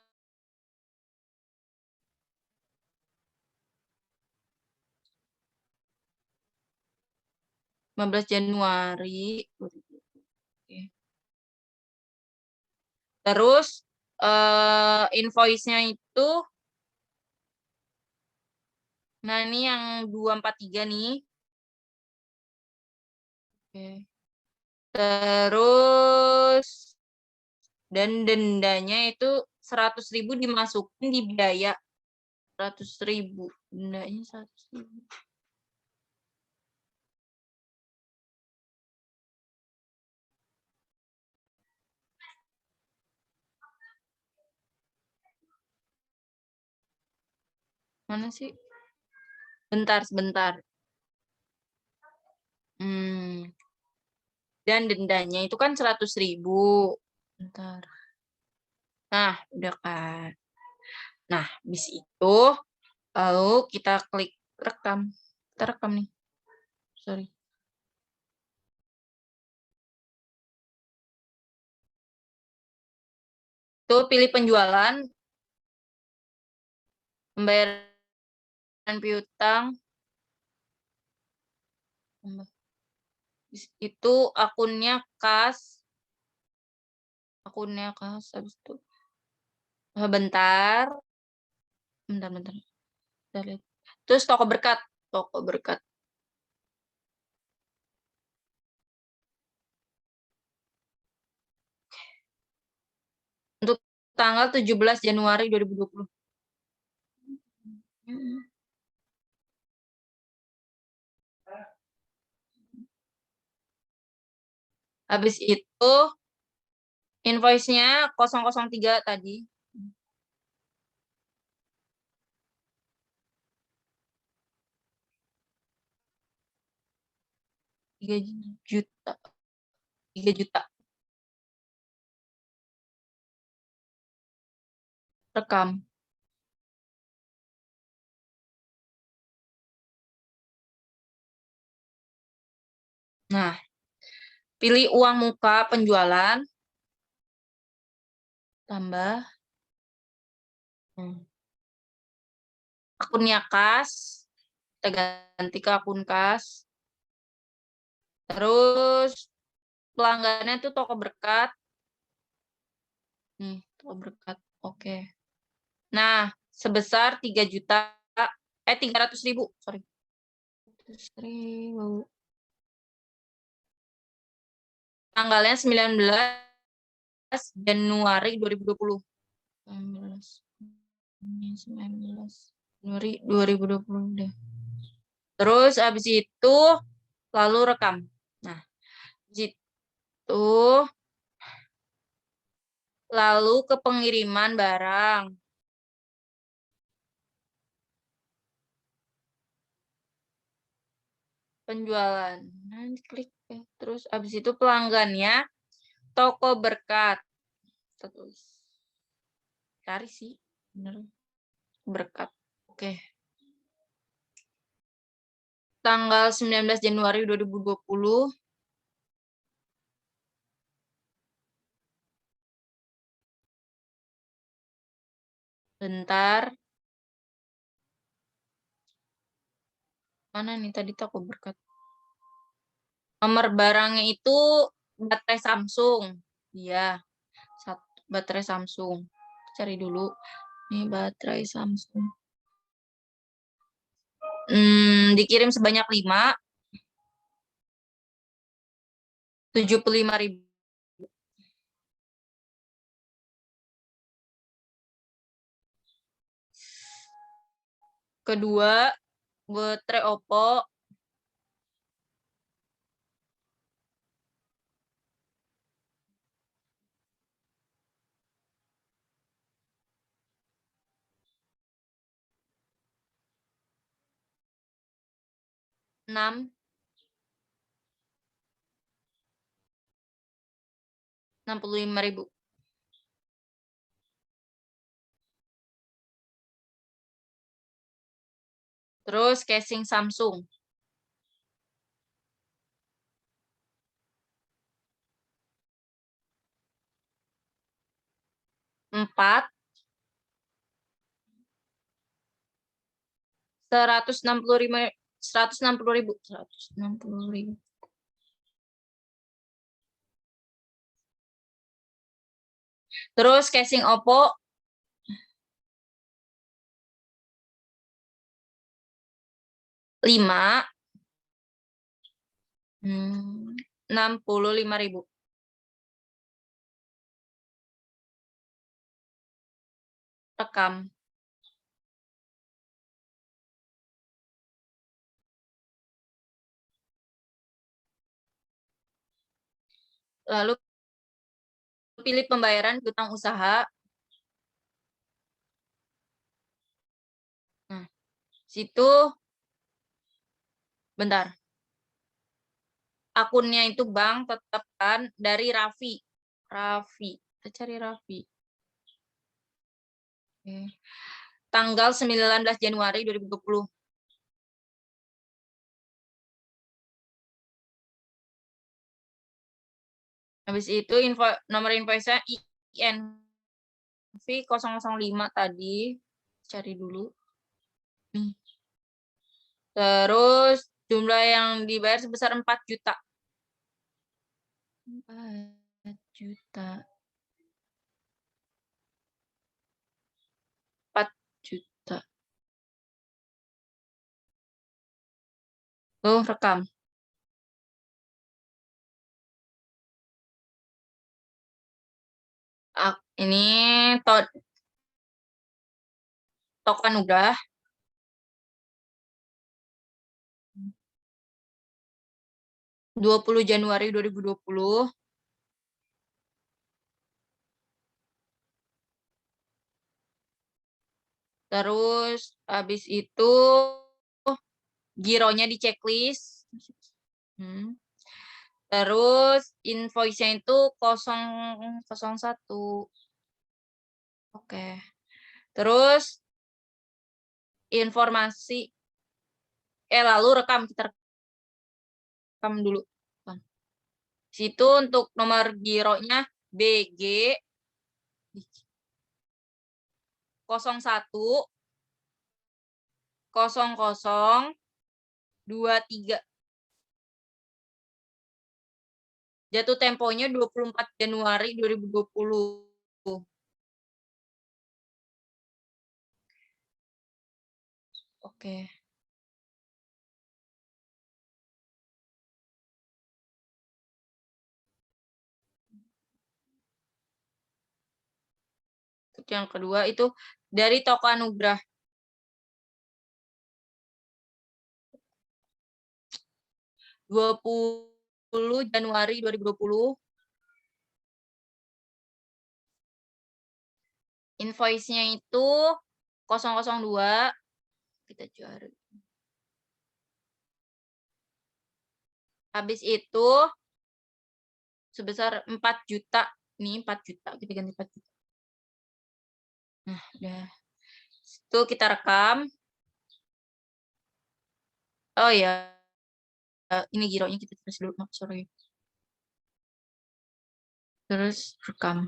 Januari. Oke. Terus invoice-nya itu, nah ini yang 243 nih. Oke. Terus dan dendanya itu 100.000 dimasukin di biaya. 100.000. Dendanya 100.000. Mana sih? Bentar, sebentar. Dan dendanya itu kan 100.000. Bentar. Nah, udah kan. Nah, habis itu lalu kita klik rekam. Kita rekam nih. Sorry. Tuh pilih penjualan, pembayaran piutang. Itu akunnya kas. Habis itu. Bentar. Bentar. Terus toko berkat. Untuk tanggal 17 Januari 2020. Habis itu invoice-nya 003 tadi. 3 juta. 3 juta. Rekam. Nah, pilih uang muka penjualan. Tambah. Akunnya kas. Kita ganti ke akun kas. Terus pelanggannya tuh toko berkat. Nih, toko berkat. Oke. Nah, sebesar 300.000. Sorry. 300.000. Tanggalnya 19 Januari 2020. 19. Ini 19 Januari 2020 udah. Terus abis itu lalu rekam. Nah, abis itu lalu ke pengiriman barang. Penjualan. Nah, klik. Terus abis itu pelanggannya toko berkat. Terus cari sih, bener berkat. Oke. Tanggal 19 Januari 2020. Bentar. Mana nih tadi toko berkat? Nomor barangnya itu baterai Samsung. Iya, baterai Samsung. Cari dulu. Nih baterai Samsung. Dikirim sebanyak 5. 75.000. Kedua, baterai Oppo. Enam 65.000. Terus casing Samsung. 4. 165. 160.000. 160.000. Terus casing Oppo 5. 65.000. Rekam. Lalu pilih pembayaran utang usaha. Nah, situ bentar. Akunnya itu bank tetapkan dari Raffi. Raffi. Kita cari Raffi. Oke. Tanggal 19 Januari 2020. Habis itu nomor invoice-nya INV 005 tadi. Cari dulu. Nih. Terus jumlah yang dibayar sebesar 4 juta. 4 juta. 4 juta. Tuh, rekam. Ini token udah. 20 Januari 2020. Terus habis itu gironya di checklist. Terus invoice-nya itu 001. Oke. Terus informasi lalu rekam, kita rekam dulu. Situ untuk nomor gironya BG 01 0023. Jatuh temponya 24 Januari 2020. Oke. Yang kedua itu dari toko Anugrah. 20 Januari 2020. Invoice-nya itu 002. Kita cari. Habis itu sebesar 4 juta. Nih 4 juta, kita ganti 4 juta. Nah, udah. Itu kita rekam. Oh ya, ini gironya kita tulis dulu, sorry. Terus rekam.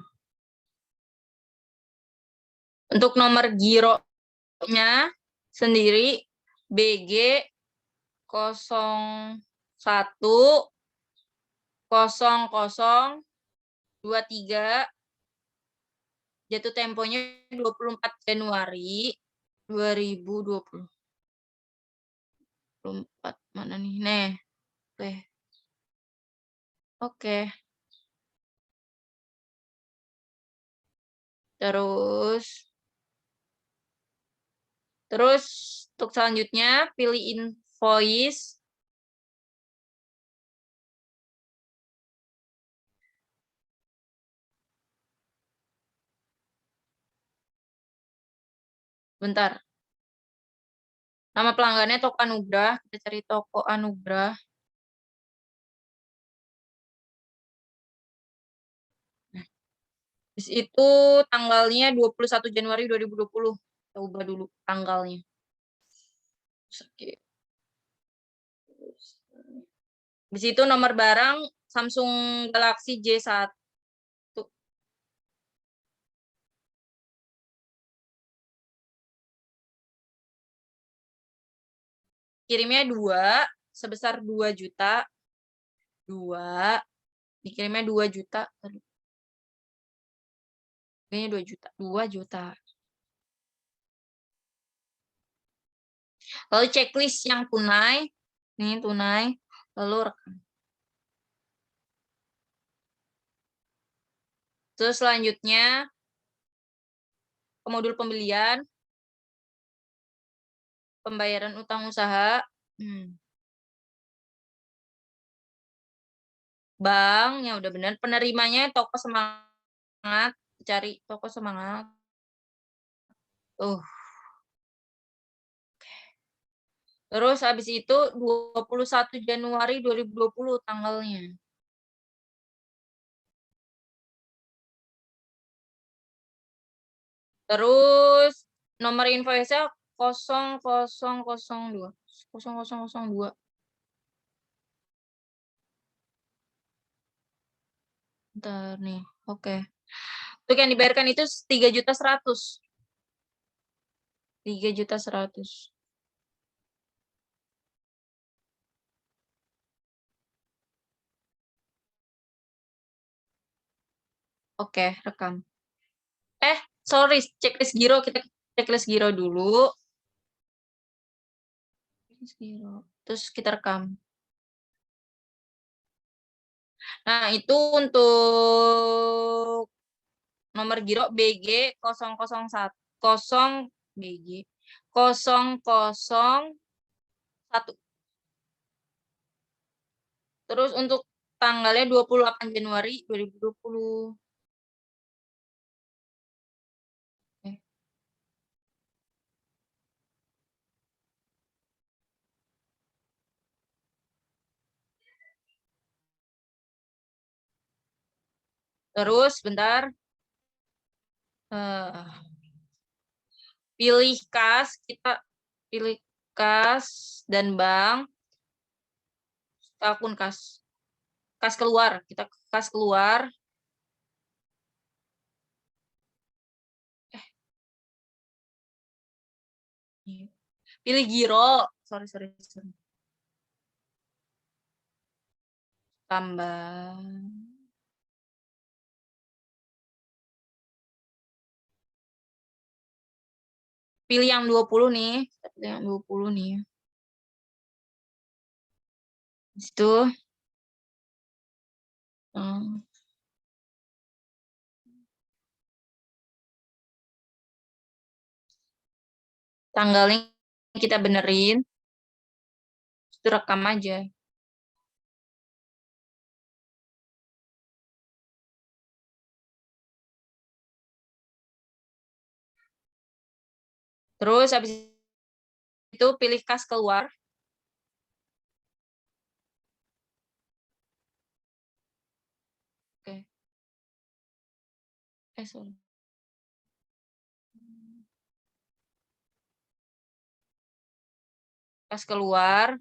Untuk nomor gironya sendiri BG 01 0023, jatuh temponya 24 Januari 2024. Mana nih? Nih. Oke. Terus untuk selanjutnya pilih invoice. Bentar. Nama pelanggannya toko Anugrah. Kita cari toko Anugrah. Nah, terus itu tanggalnya 21 Januari 2020. Kita ubah dulu tanggalnya. Di situ nomor barang Samsung Galaxy J1. Kirimnya 2 sebesar 2 juta. 2 dikirimnya 2 juta. Kayaknya 2 juta. 2 juta. Lalu checklist yang tunai. Nih tunai. Lalu rekam. Terus selanjutnya ke modul pembelian. Pembayaran utang usaha. Bank, ya udah benar. Penerimanya toko Semangat. Cari toko Semangat. Terus habis itu 21 Januari 2020 tanggalnya. Terus nomor invoice-nya 0002. 0002. Bentar nih. Oke. Untuk yang dibayarkan itu 3.100.000. 3.100.000. Oke, rekam. Sorry, checklist giro. Kita checklist giro dulu. Terus kita rekam. Nah, itu untuk nomor giro BG 001 BG 001. Terus untuk tanggalnya 28 Januari 2020. Terus bentar. Pilih kas, kita pilih kas dan bank. Akun kas. Kas keluar, kita kas keluar. Pilih giro. Sorry. Tambah. Pilih yang 20 nih. Pilih yang 20 nih. Itu. Tanggalnya kita benerin, itu rekam aja. Terus habis itu pilih kas keluar. Oke. Sorry. Kas keluar.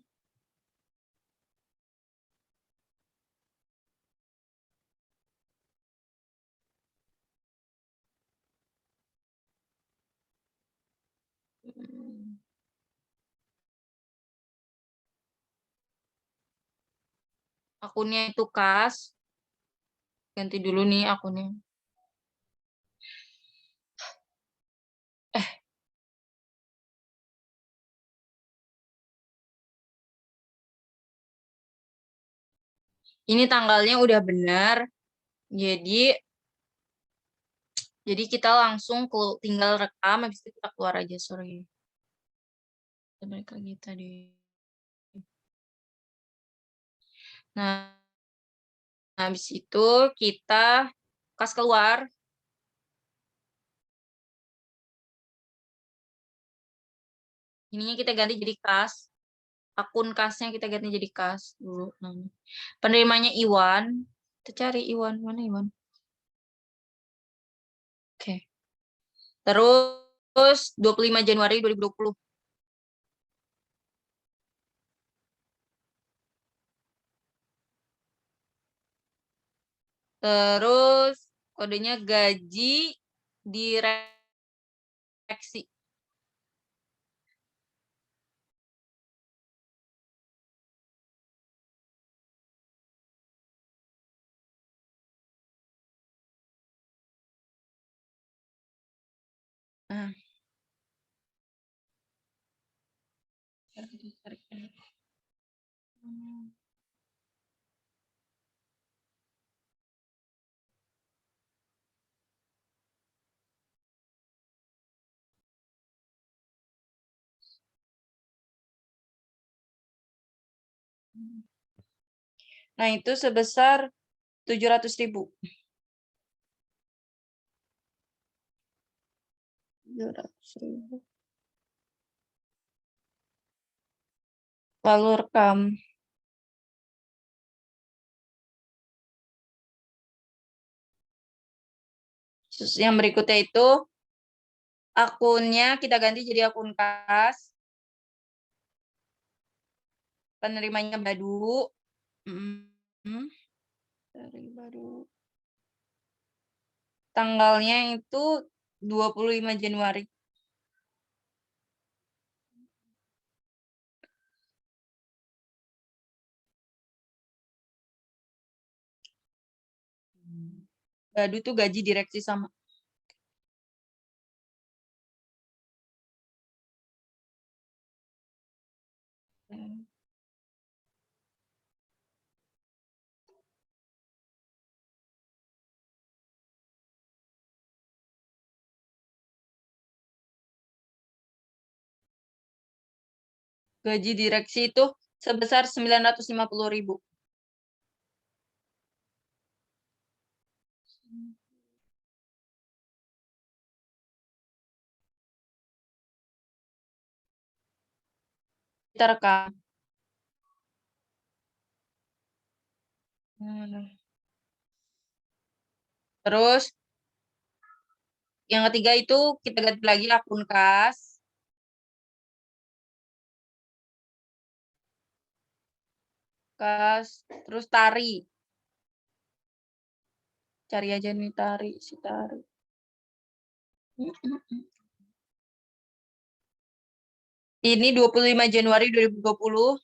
Akunnya itu kas. Ganti dulu nih akunnya. Ini tanggalnya udah benar. Jadi kita langsung tinggal rekam, habis itu kita keluar aja, sorry. Kita balik lagi tadi. Nah, habis itu kita kas keluar. Ininya kita ganti jadi kas. Akun kasnya kita ganti jadi kas dulu. Penerimanya Iwan. Kita cari Iwan. Mana Iwan? Oke. Terus 25 Januari 2020. Terus kodenya gaji direksi. Nah. Nah, itu sebesar 700.000. 700.000. Lalu rekam. Terus yang berikutnya itu akunnya kita ganti jadi akun kas. Penerimanya Badu. Dari Badu. Tanggalnya itu 25 Januari. Badu tuh gaji direksi sama. Gaji direksi itu sebesar 950.000. Kita rekam. Terus yang ketiga itu kita ganti lagi akun kas. Kas, terus Tari. Cari aja nih Tari, si Tari. Ini 25 Januari 2020.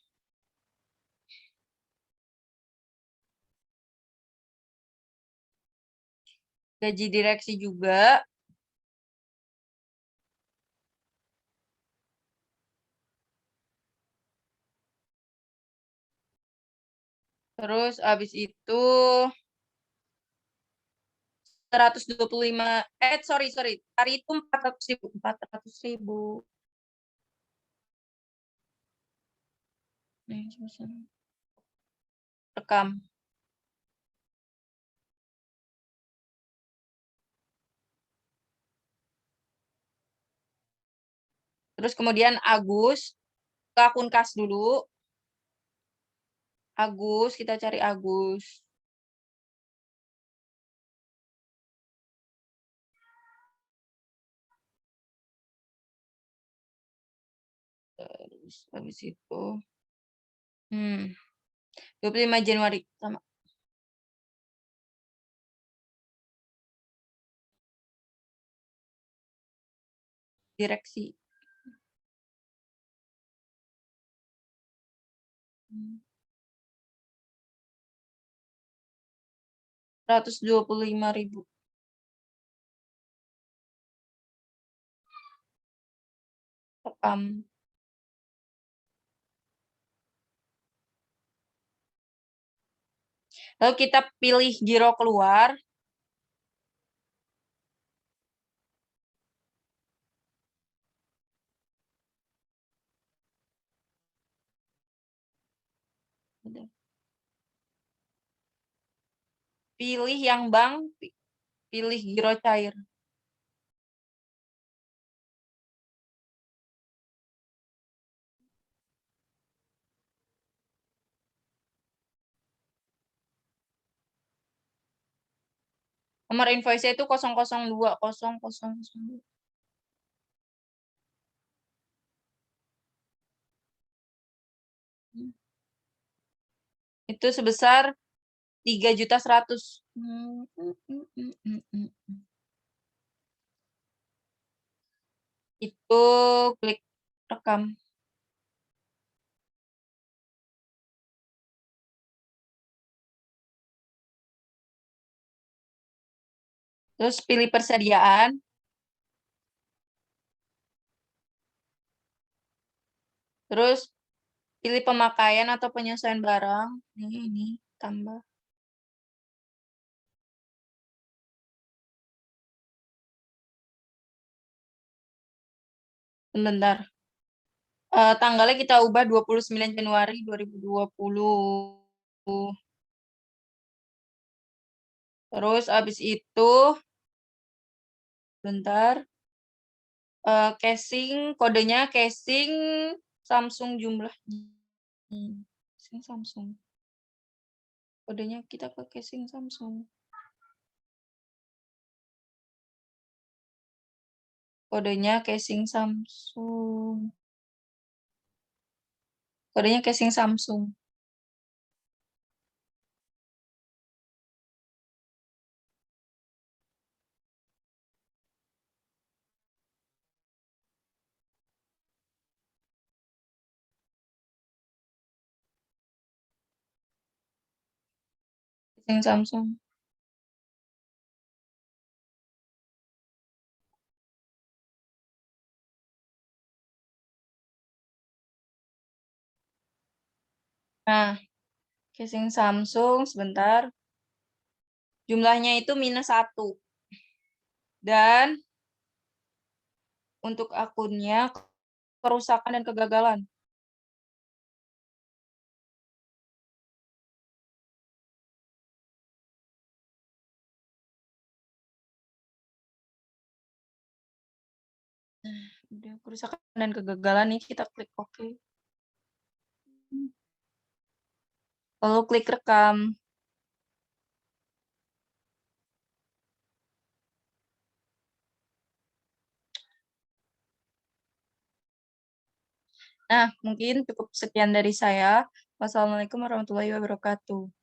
Gaji direksi juga. Terus abis itu 125, sorry, Tari itu 400.000. 400.000. Rekam. Terus kemudian Agus ke akun kas dulu. Agus, kita cari Agus. Terus habis itu 25 Januari sama direksi. 125.000. Rekam. Lalu kita pilih giro keluar. Pilih yang bank, pilih giro cair. Nomor invoice itu 0020002. Itu sebesar 3.100.000. Itu klik rekam. Terus pilih persediaan. Terus pilih pemakaian atau penyesuaian barang. Ini tambah. Bentar. Tanggalnya kita ubah 29 Januari 2020. Terus abis itu, bentar. Casing, kodenya casing Samsung jumlahnya. Casing Samsung. Kodenya kita ke casing Samsung. Kodenya casing Samsung. Kodenya casing Samsung. Casing Samsung. Nah, casing Samsung sebentar. Jumlahnya itu -1. Dan untuk akunnya kerusakan dan kegagalan. Udah kerusakan dan kegagalan nih, kita klik OK. Lalu klik rekam. Nah, mungkin cukup sekian dari saya. Wassalamualaikum warahmatullahi wabarakatuh.